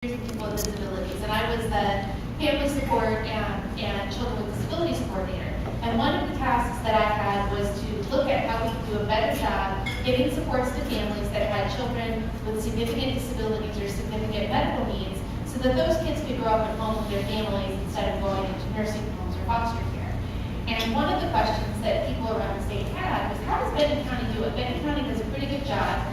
people with disabilities, and I was the family support and children with disabilities coordinator. And one of the tasks that I had was to look at how we could do a better job giving supports to families that had children with significant disabilities or significant medical needs, so that those kids could grow up at home with their families instead of going into nursing homes or foster care. And one of the questions that people around the state had was, how does Benton County do it? Benton County does a pretty good job,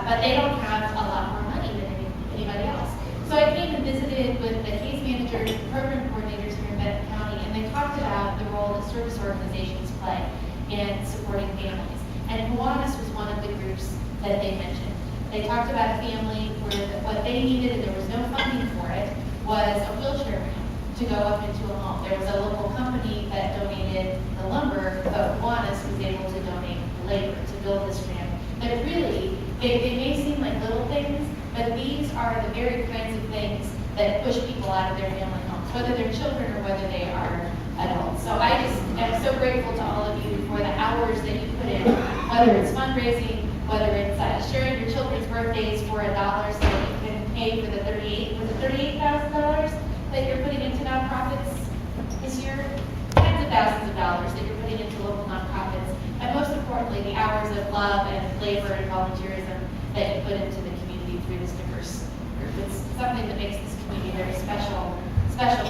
but they don't have a lot more money than anybody else. So I came and visited with the case managers and program coordinators here in Benton County, and they talked about the role that service organizations play in supporting families. And Kiwanis was one of the groups that they mentioned. They talked about a family where what they needed, and there was no funding for it, was a wheelchair ramp to go up into a home. There was a local company that donated the lumber, but Kiwanis was able to donate labor to build this ramp. But really, they may seem like little things, but these are the very kinds of things that push people out of their family homes, whether they're children or whether they are adults. So I just am so grateful to all of you for the hours that you put in, whether it's fundraising, whether it's sharing your children's birthdays for $1 so that you can pay for the $38,000 that you're putting into nonprofits this year, tens of thousands of dollars that you're putting into local nonprofits, and most importantly, the hours of love and labor and volunteerism that you put into the community through this diverse group. It's something that makes this community a very special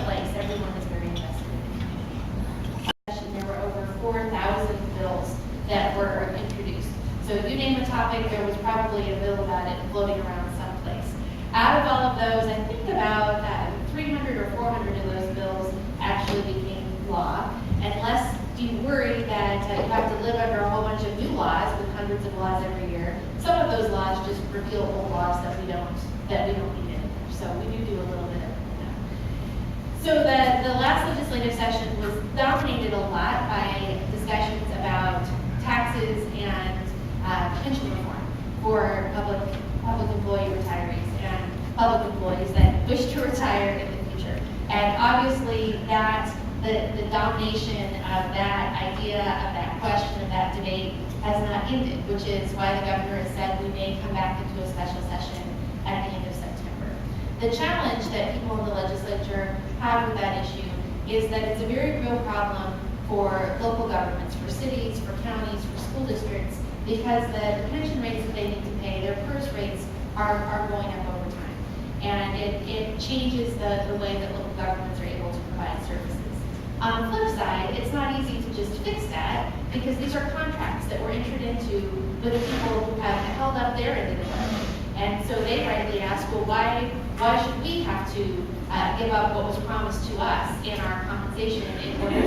place. Everyone is very invested in the community. There were over 4,000 bills that were introduced. So you name a topic, there was probably a bill about it floating around someplace. Out of all of those, I think about 300 or 400 of those bills actually became law. And lest you worry that you have to live under a whole bunch of new laws with hundreds of laws every year, some of those laws just repeal old laws that we don't need anymore. So we do a little bit of that. So the last legislative session was dominated a lot by discussions about taxes and pension reform for public employee retirees and public employees that wish to retire in the future. And obviously the domination of that idea, of that question, of that debate has not ended, which is why the governor has said we may come back into a special session at the end of September. The challenge that people in the legislature have with that issue is that it's a very real problem for local governments, for cities, for counties, for school districts, because the pension rates that they need to pay, their PERS rates are going up over time. And it changes the way that local governments are able to provide services. On the flip side, it's not easy to just fix that because these are contracts that were entered into with people who have held up their end of the bargain. And so they rightly ask, well, why should we have to give up what was promised to us in our compensation in order